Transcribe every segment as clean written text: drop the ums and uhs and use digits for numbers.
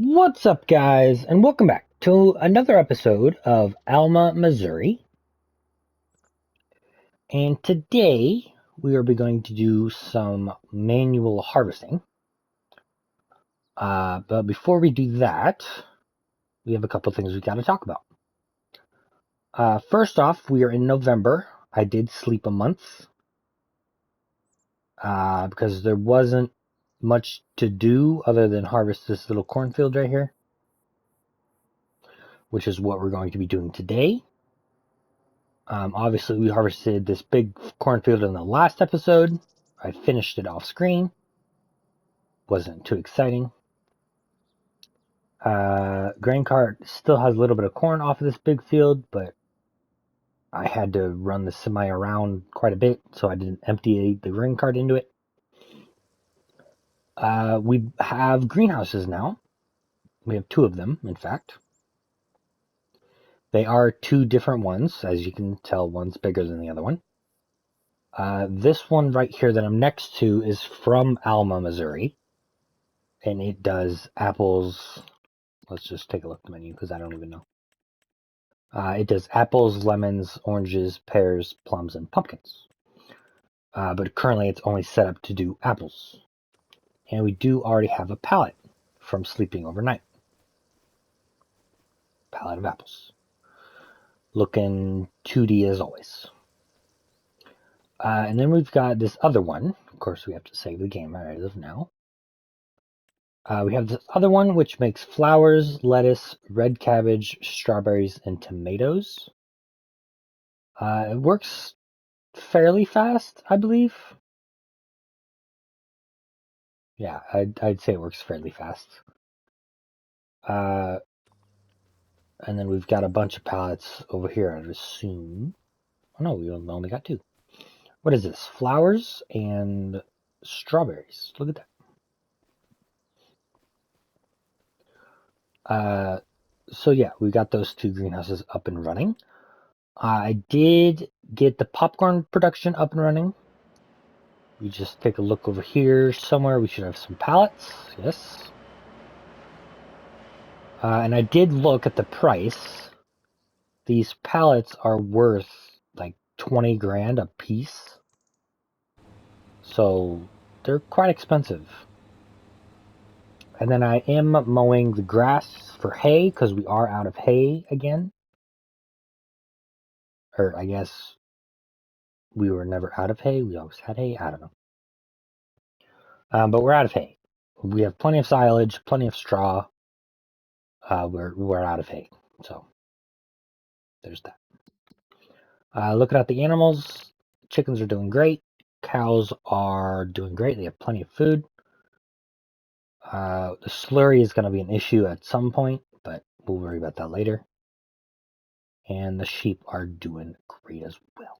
What's up, guys, and welcome back to another episode of Alma, Missouri. And today we are going to do some manual harvesting. But before we do that, we have a couple things we got to talk about. First off, we are in November. I did sleep a month because there wasn't much to do other than harvest this little cornfield right here, which is what we're going to be doing today. Obviously, we harvested this big cornfield in the last episode. I finished it off screen. Wasn't too exciting. Grain cart still has a little bit of corn off of this big field, but I had to run the semi around quite a bit, so I didn't empty the grain cart into it. We have greenhouses now. We have two of them, in fact. They are two different ones. As you can tell, one's bigger than the other one. This one right here that I'm next to is from Alma, Missouri. And it does apples. Let's just take a look at the menu because I don't even know. It does apples, lemons, oranges, pears, plums, and pumpkins. But currently it's only set up to do apples. And we do already have a pallet from sleeping overnight. Pallet of apples. Looking 2D as always. And then we've got this other one. Of course, we have to save the game as of now. We have this other one which makes flowers, lettuce, red cabbage, strawberries, and tomatoes. It works fairly fast, I believe. Yeah, I'd say it works fairly fast. And then we've got a bunch of pallets over here, I'd assume. Oh no, we only got two. What is this? Flowers and strawberries. Look at that. So yeah, we got those two greenhouses up and running. I did get the popcorn production up and running. We just take a look over here somewhere. We should have some pallets. Yes. And I did look at the price. These pallets are worth like 20 grand a piece. So they're quite expensive. And then I am mowing the grass for hay because we are out of hay again. Or I guess we were never out of hay. We always had hay. I don't know. But we're out of hay. We have plenty of silage, plenty of straw. We're out of hay. So there's that. Looking at the animals, chickens are doing great. Cows are doing great. They have plenty of food. The slurry is going to be an issue at some point, but we'll worry about that later. And the sheep are doing great as well.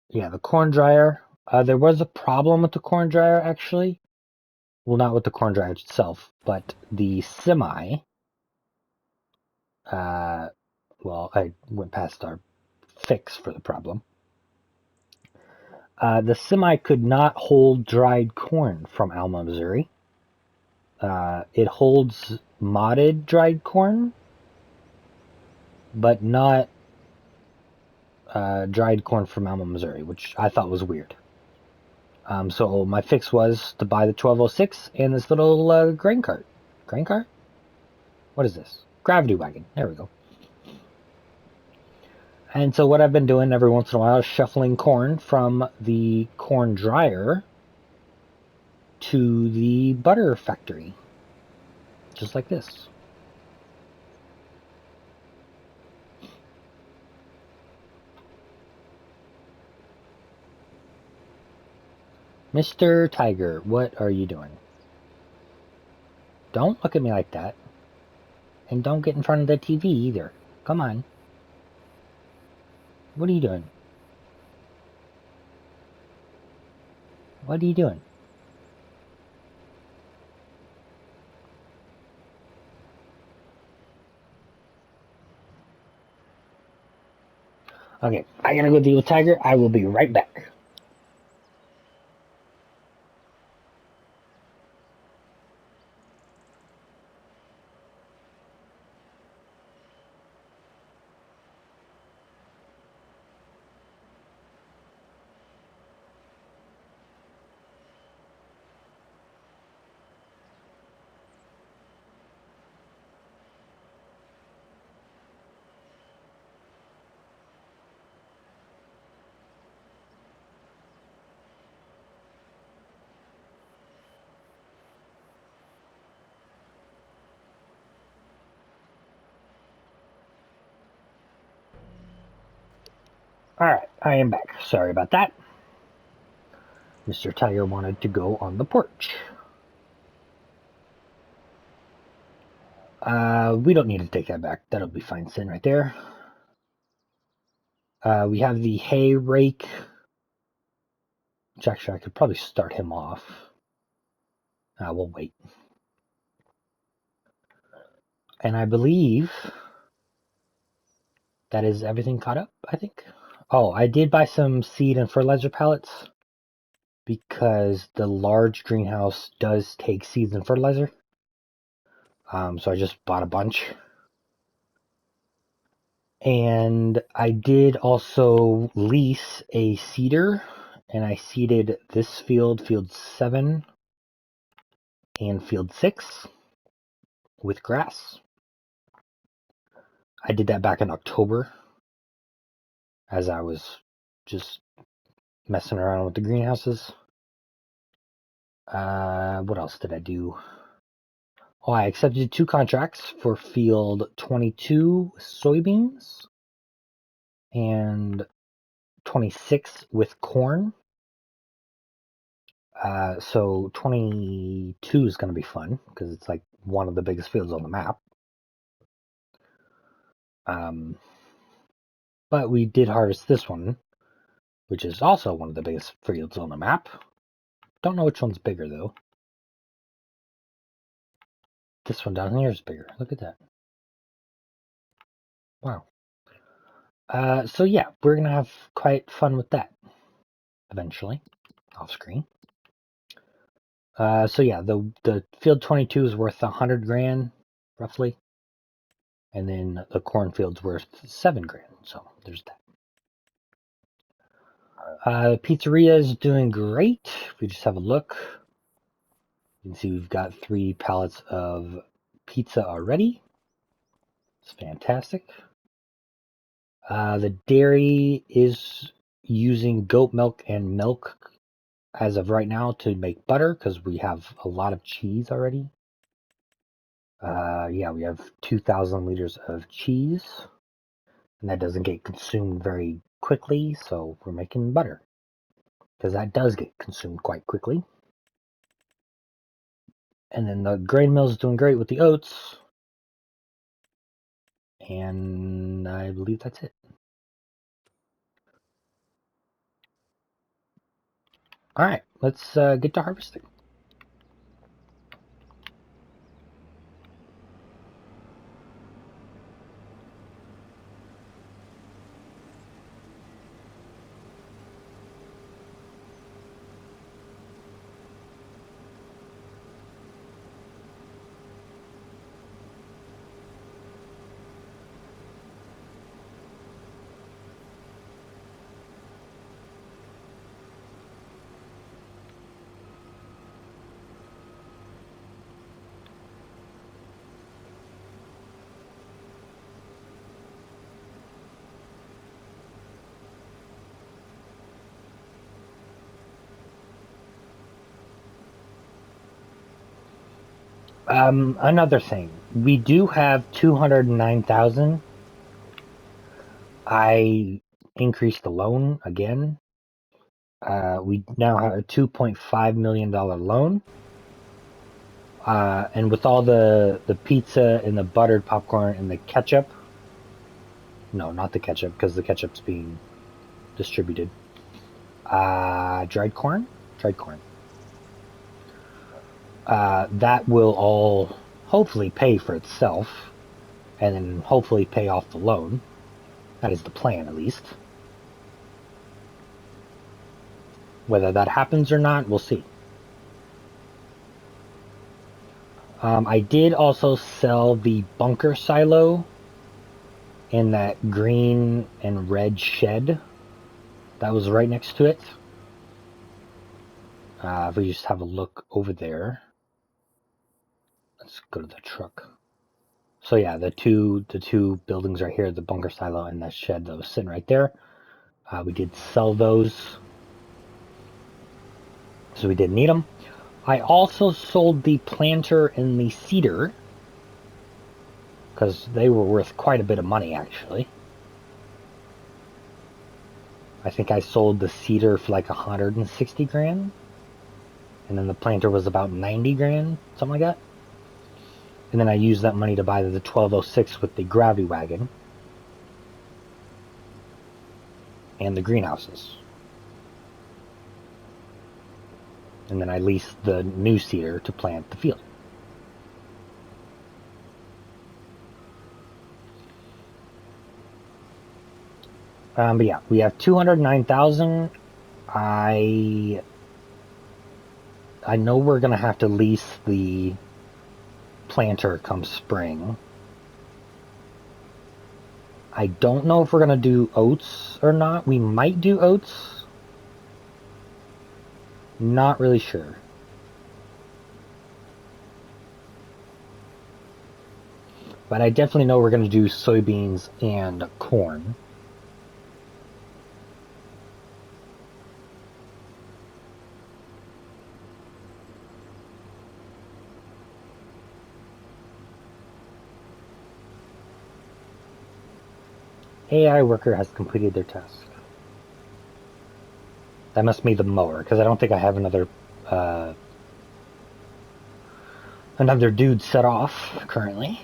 Yeah, the corn dryer. There was a problem with the corn dryer, actually. Well, not with the corn dryer itself, but the semi. Well, I went past our fix for the problem. The semi could not hold dried corn from Alma, Missouri. It holds modded dried corn, but not dried corn from Alma, Missouri, which I thought was weird. So my fix was to buy the 1206 and this little grain cart. Grain cart? What is this? Gravity wagon. There we go. And so what I've been doing every once in a while is shuffling corn from the corn dryer to the butter factory. Just like this. Mr. Tiger, what are you doing? Don't look at me like that. And don't get in front of the TV either. Come on. What are you doing? What are you doing? Okay, I gotta go deal with Tiger. I will be right back. Alright, I am back. Sorry about that. Mr. Tiger wanted to go on the porch. We don't need to take that back. That'll be fine sitting right there. We have the hay rake, which actually I could probably start him off. We'll wait. And I believe that is everything caught up, I think. Oh, I did buy some seed and fertilizer pallets because the large greenhouse does take seeds and fertilizer. So I just bought a bunch. And I did also lease a seeder, and I seeded this field, field 7 and field 6 with grass. I did that back in October as I was just messing around with the greenhouses. What else did I do? Oh, I accepted 2 contracts for field 22 soybeans and 26 with corn. So 22 is going to be fun because it's like one of the biggest fields on the map. But we did harvest this one, which is also one of the biggest fields on the map. Don't know which one's bigger though. This one down here is bigger. Look at that. Wow. So yeah, we're going to have quite fun with that eventually off screen. So yeah, the field 22 is worth 100 grand roughly. And then the cornfield's worth 7 grand. So there's that. The pizzeria is doing great. If we just have a look, you can see we've got 3 pallets of pizza already. It's fantastic. The dairy is using goat milk and milk as of right now to make butter because we have a lot of cheese already. Yeah, we have 2,000 liters of cheese, and that doesn't get consumed very quickly, so we're making butter because that does get consumed quite quickly. And then the grain mill is doing great with the oats. And I believe that's it. All right, let's get to harvesting. Another thing, we do have 209,000. I increased the loan again. We now have a $2.5 million loan. And with all the pizza and the buttered popcorn and the ketchup, no, not the ketchup because the ketchup's being distributed. Dried corn. That will all hopefully pay for itself and then hopefully pay off the loan. That is the plan, at least. Whether that happens or not, we'll see. I did also sell the bunker silo in that green and red shed that was right next to it. If we just have a look over there, let's go to the truck. So yeah, the two buildings right here, the bunker silo and that shed that was sitting right there. We did sell those, so we didn't need them. I also sold the planter and the seeder because they were worth quite a bit of money actually. I think I sold the seeder for like 160 grand. And then the planter was about 90 grand, something like that. And then I used that money to buy the 1206 with the gravity wagon and the greenhouses. And then I leased the new seeder to plant the field. But yeah, we have 209,000. I know we're gonna have to lease the planter come spring. I don't know if we're gonna do oats or not. We might do oats. Not really sure. But I definitely know we're gonna do soybeans and corn. AI worker has completed their task. That must be the mower, because I don't think I have another dude set off currently.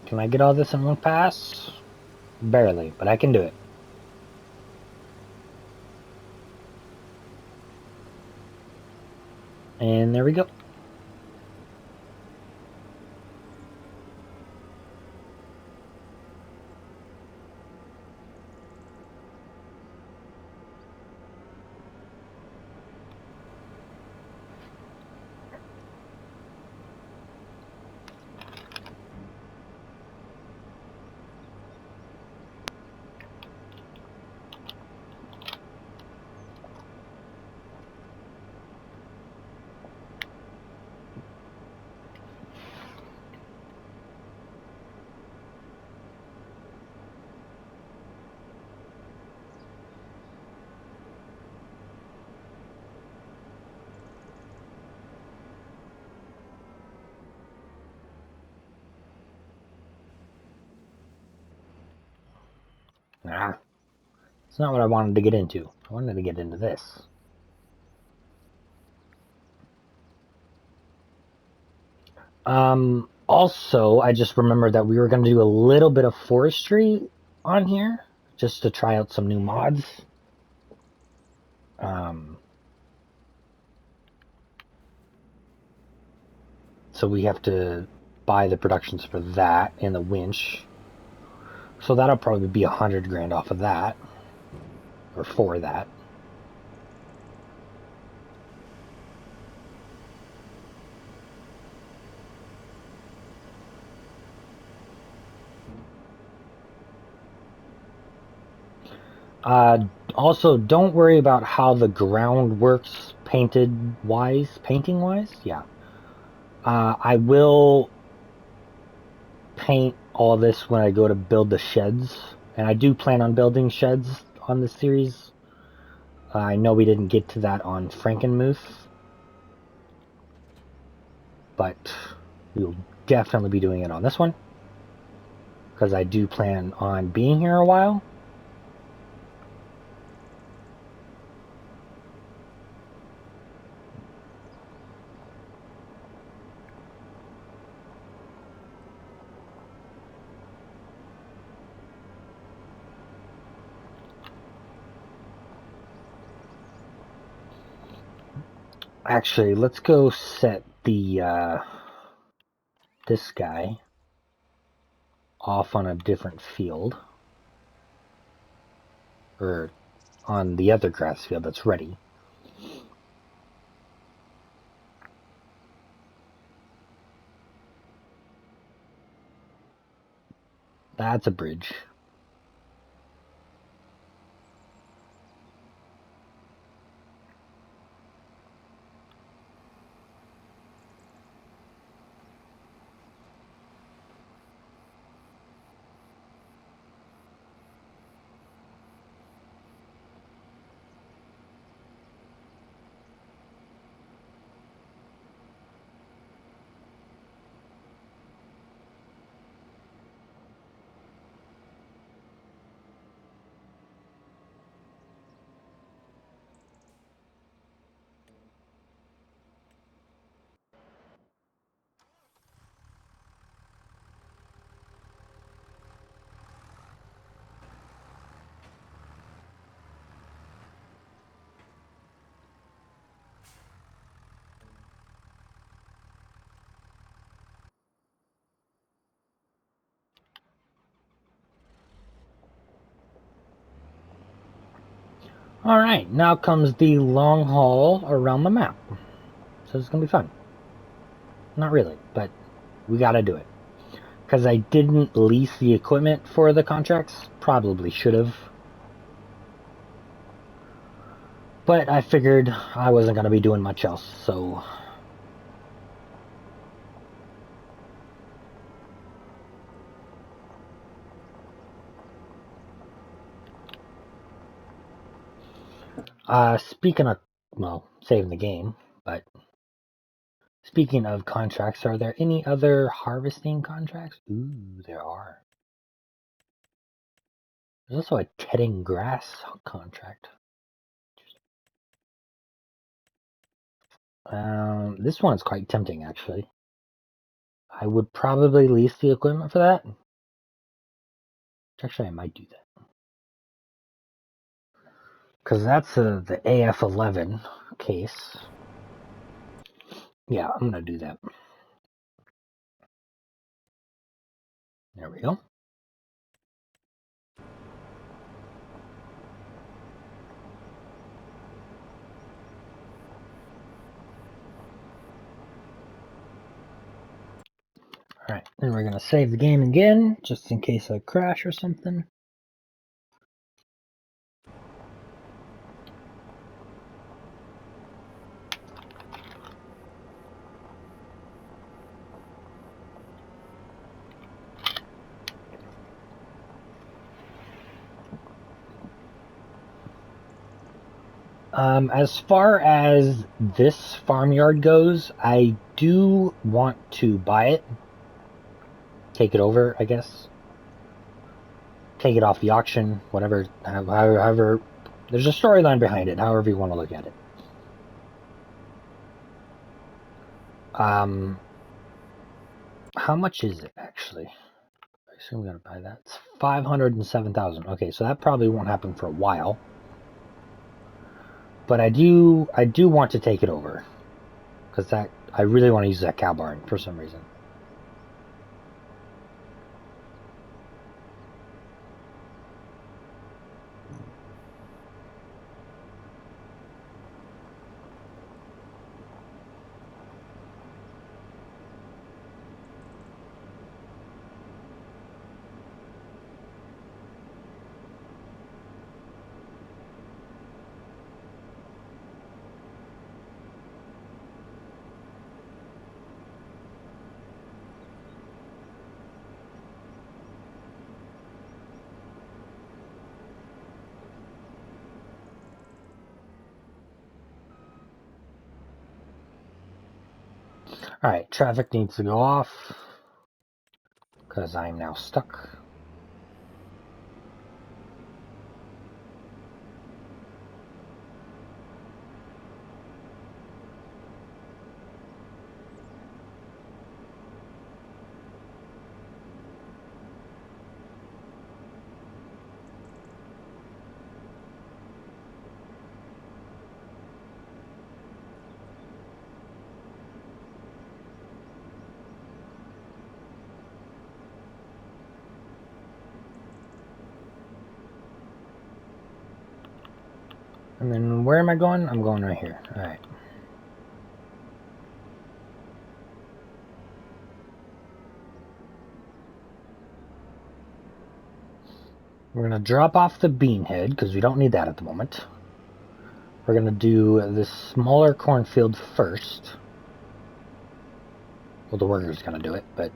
Can I get all this in one pass? Barely, but I can do it. And there we go. Ah, it's not what I wanted to get into. I wanted to get into this. Also, I just remembered that we were going to do a little bit of forestry on here just to try out some new mods. Um, so we have to buy the productions for that and the winch. So that'll probably be 100 grand off of that, or for that. Also, don't worry about how the ground works painting wise. Yeah. I will paint all this when I go to build the sheds, and I do plan on building sheds on this series. I know we didn't get to that on Frankenmuth, but we'll definitely be doing it on this one because I do plan on being here a while. Actually, let's go set the this guy off on a different field, or on the other grass field that's ready. That's a bridge. Alright, now comes the long haul around the map. So it's going to be fun. Not really, but we got to do it. Because I didn't lease the equipment for the contracts. Probably should have. But I figured I wasn't going to be doing much else, so... speaking of, well, saving the game, but... Speaking of contracts, are there any other harvesting contracts? Ooh, there are. There's also a tedding grass contract. This one's quite tempting, actually. I would probably lease the equipment for that. Actually, I might do that. Because that's the AF11 case. Yeah, I'm going to do that. There we go. Alright, then we're going to save the game again, just in case I crash or something. As far as this farmyard goes, I do want to buy it. Take it over, I guess. Take it off the auction, whatever, however, there's a storyline behind it, however you want to look at it. How much is it, actually? I assume we gotta buy that. It's 507,000. Okay, so that probably won't happen for a while. But I do want to take it over. Because I really want to use that cow barn for some reason. Alright, traffic needs to go off. Because I'm now stuck. And then where am I going? I'm going right here. Alright. We're going to drop off the bean head because we don't need that at the moment. We're going to do this smaller cornfield first. Well, the worker's going to do it, but...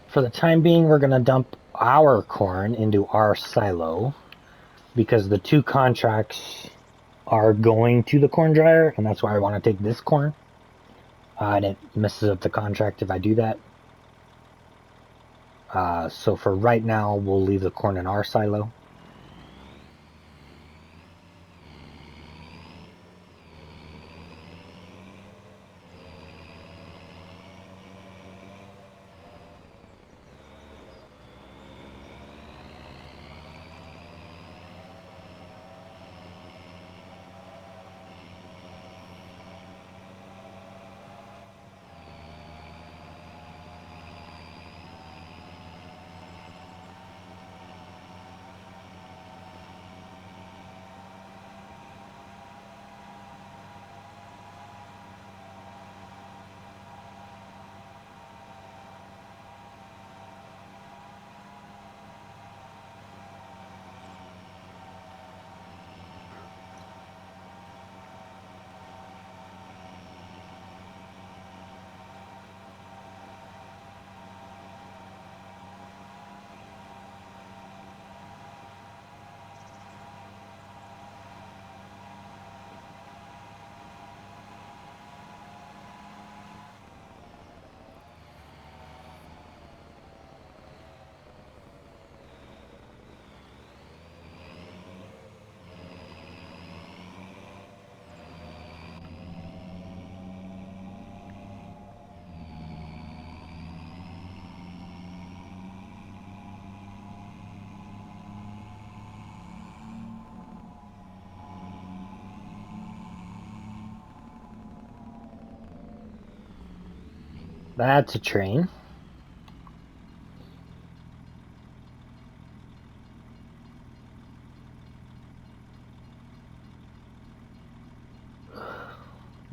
For the time being, we're going to dump our corn into our silo because the 2 contracts are going to the corn dryer, and that's why I want to take this corn. And it messes up the contract if I do that. So for right now, we'll leave the corn in our silo. That's a train.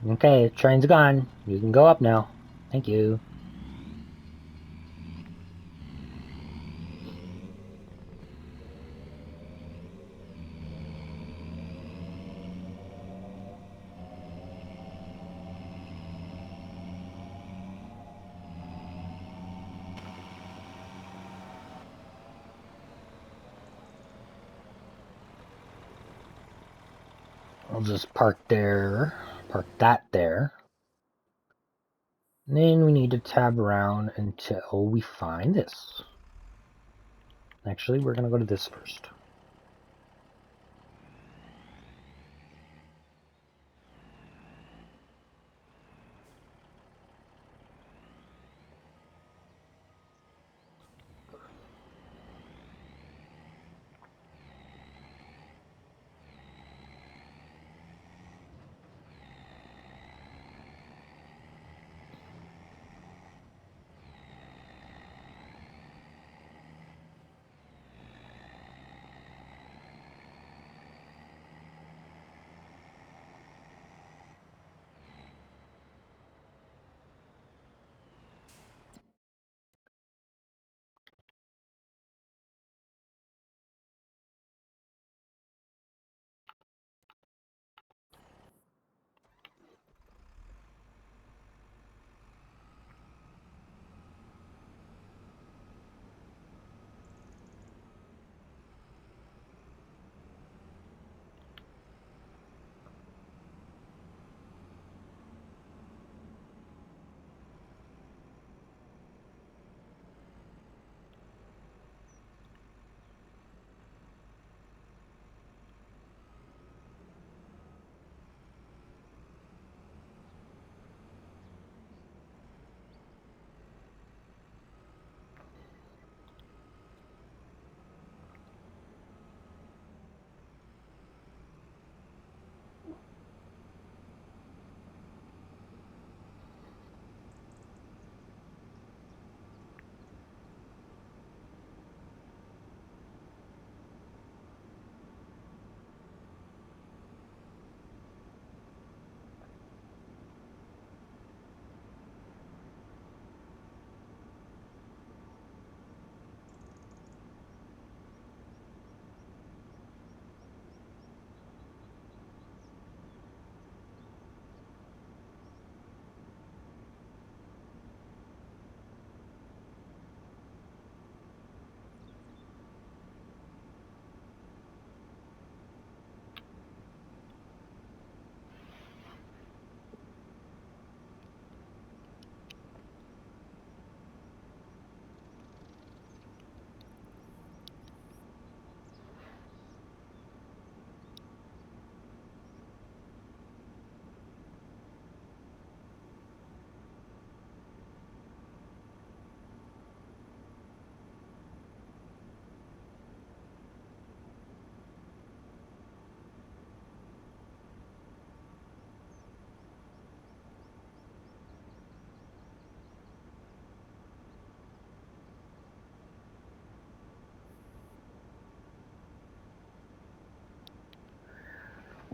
Okay, train's gone. You can go up now. Thank you. I'll just park there. Park that there. And then we need to tab around until we find this. Actually, we're going to go to this first.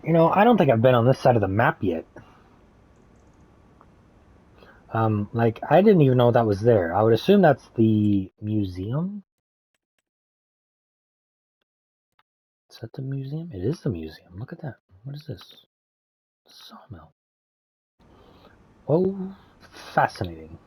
I don't think I've been on this side of the map yet. Like, I didn't even know that was there. I would assume that's the museum. Is that the museum? It is the museum. Look at that. What is this? Sawmill. Oh, fascinating.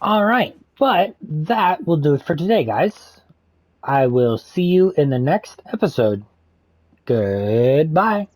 All right, but that will do it for today, guys. I will see you in the next episode. Goodbye.